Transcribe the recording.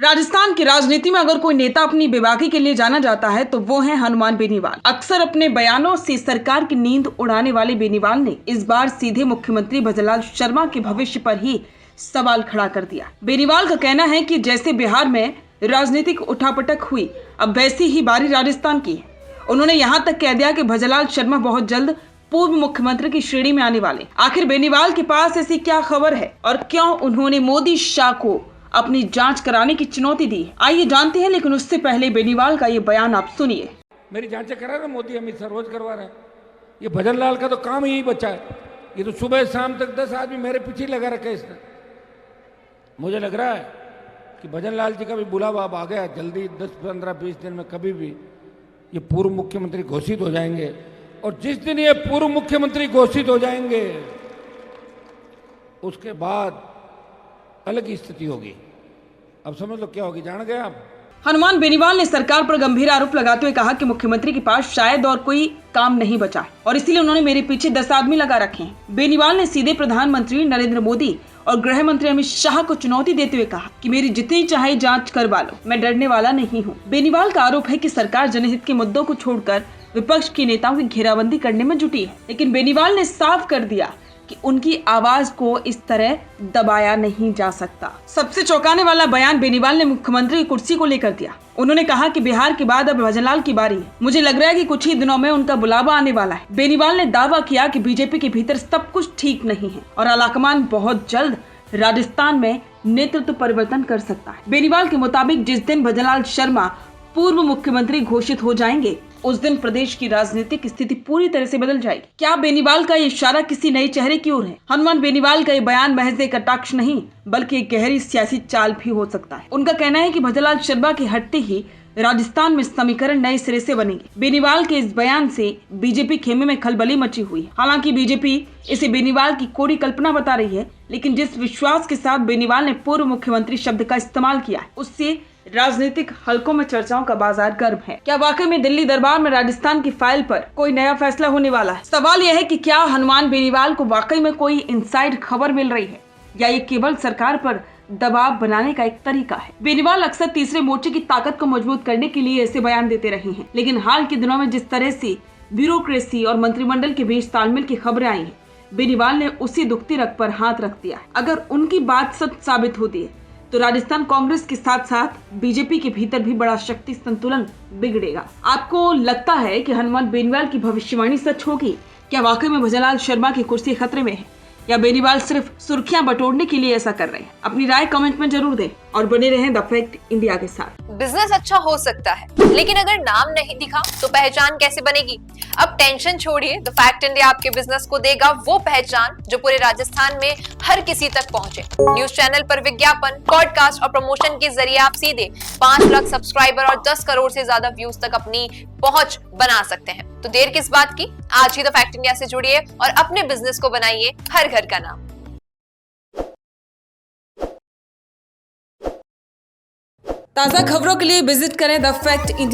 राजस्थान की राजनीति में अगर कोई नेता अपनी बेबाकी के लिए जाना जाता है तो वो है हनुमान बेनीवाल। अक्सर अपने बयानों से सरकार की नींद उड़ाने वाले बेनीवाल ने इस बार सीधे मुख्यमंत्री भजनलाल शर्मा के भविष्य पर ही सवाल खड़ा कर दिया। बेनीवाल का कहना है कि जैसे बिहार में राजनीतिक उठापटक हुई, अब वैसी ही बारी राजस्थान की है। उन्होंने यहाँ तक कह दिया कि भजनलाल शर्मा बहुत जल्द पूर्व मुख्यमंत्री की श्रेणी में आने वाले। आखिर बेनीवाल के पास ऐसी क्या खबर है और क्यों उन्होंने मोदी शाह को अपनी जांच कराने की चुनौती दी? आइए जानते हैं, लेकिन उससे पहले बेनीवाल का ये बयान आप सुनिए। मेरी जांचें करा रहे मोदी, अमित शाह रोज करवा रहे हैं। ये भजनलाल का तो काम यही बचा है। ये तो सुबह शाम तक 10 आदमी मेरे पीछे लगा रखे इसने। मुझे लग रहा है कि भजनलाल जी का भी बुलावा अब आ गया। जल्दी 10, 15, 20 दिन में कभी भी ये पूर्व मुख्यमंत्री घोषित हो जाएंगे। और जिस दिन ये पूर्व मुख्यमंत्री घोषित हो जाएंगे उसके बाद अलग ही स्थिति होगी। अब समझ लो क्या होगी, जान गए आप। हनुमान बेनीवाल ने सरकार पर गंभीर आरोप लगाते हुए कहा कि मुख्यमंत्री के पास शायद और कोई काम नहीं बचा है और इसीलिए उन्होंने मेरे पीछे 10 आदमी लगा रखे हैं। बेनीवाल ने सीधे प्रधानमंत्री नरेंद्र मोदी और गृह मंत्री अमित शाह को चुनौती देते हुए कहा कि मेरी जितनी चाहे जांच करवा लो, मैं डरने वाला नहीं हूँ। बेनीवाल का आरोप है कि सरकार जनहित के मुद्दों को छोड़कर विपक्ष के नेताओं की घेराबंदी करने में जुटी है, लेकिन बेनीवाल ने साफ कर दिया कि उनकी आवाज को इस तरह दबाया नहीं जा सकता। सबसे चौंकाने वाला बयान बेनीवाल ने मुख्यमंत्री की कुर्सी को लेकर दिया। उन्होंने कहा कि बिहार के बाद अब भजनलाल की बारी है। मुझे लग रहा है कि कुछ ही दिनों में उनका बुलावा आने वाला है। बेनीवाल ने दावा किया कि बीजेपी के भीतर सब कुछ ठीक नहीं है और आलाकमान बहुत जल्द राजस्थान में नेतृत्व परिवर्तन कर सकता है। बेनीवाल के मुताबिक जिस दिन भजनलाल शर्मा पूर्व मुख्यमंत्री घोषित हो जाएंगे उस दिन प्रदेश की राजनीतिक स्थिति पूरी तरह से बदल जाएगी। क्या बेनीवाल का ये इशारा किसी नए चेहरे की ओर है? हनुमान बेनीवाल का ये बयान महज एक कटाक्ष नहीं बल्कि एक गहरी सियासी चाल भी हो सकता है। उनका कहना है कि भजनलाल शर्मा के हटते ही राजस्थान में समीकरण नए सिरे से बनेंगे। बेनीवाल के इस बयान से बीजेपी खेमे में खलबली मची हुई है। हालांकि बीजेपी इसे बेनीवाल की कोरी कल्पना बता रही है, लेकिन जिस विश्वास के साथ बेनीवाल ने पूर्व मुख्यमंत्री शब्द का इस्तेमाल किया है उससे राजनीतिक हलकों में चर्चाओं का बाजार गर्म है। क्या वाकई में दिल्ली दरबार में राजस्थान की फाइल पर कोई नया फैसला होने वाला है? सवाल यह है कि क्या हनुमान बेनीवाल को वाकई में कोई इनसाइड खबर मिल रही है या ये केवल सरकार पर दबाव बनाने का एक तरीका है? बेनीवाल अक्सर तीसरे मोर्चे की ताकत को मजबूत करने के लिए ऐसे बयान देते रहे हैं, लेकिन हाल के दिनों में जिस तरह से ब्यूरोक्रेसी और मंत्रिमंडल के बीच तालमेल की खबरें आई हैं, बेनीवाल ने उसी दुखती रग पर हाथ रख दिया है। अगर उनकी बात सच साबित होती है तो राजस्थान कांग्रेस के साथ साथ बीजेपी के भीतर भी बड़ा शक्ति संतुलन बिगड़ेगा। आपको लगता है कि हनुमान बेनीवाल की भविष्यवाणी सच होगी? क्या वाकई में भजनलाल शर्मा की कुर्सी खतरे में है या बेनीवाल सिर्फ सुर्खियां बटोरने के लिए ऐसा कर रहे हैं? अपनी राय कमेंट में जरूर दें और बने रहें द फैक्ट इंडिया के साथ। बिजनेस अच्छा हो सकता है, लेकिन अगर नाम नहीं दिखा तो पहचान कैसे बनेगी? अब टेंशन छोड़िए, द फैक्ट इंडिया आपके बिजनेस को देगा वो पहचान जो पूरे राजस्थान में हर किसी तक पहुंचे। न्यूज चैनल पर विज्ञापन, पॉडकास्ट और प्रमोशन के जरिए आप सीधे 5 लाख सब्सक्राइबर और 10 करोड़ से ज्यादा व्यूज तक अपनी पहुंच बना सकते हैं। तो देर किस बात की, आज ही द फैक्ट इंडिया से जुड़िए और अपने बिजनेस को बनाइए हर घर का नाम। ताज़ा खबरों के लिए विजिट करें द फैक्ट इंडिया।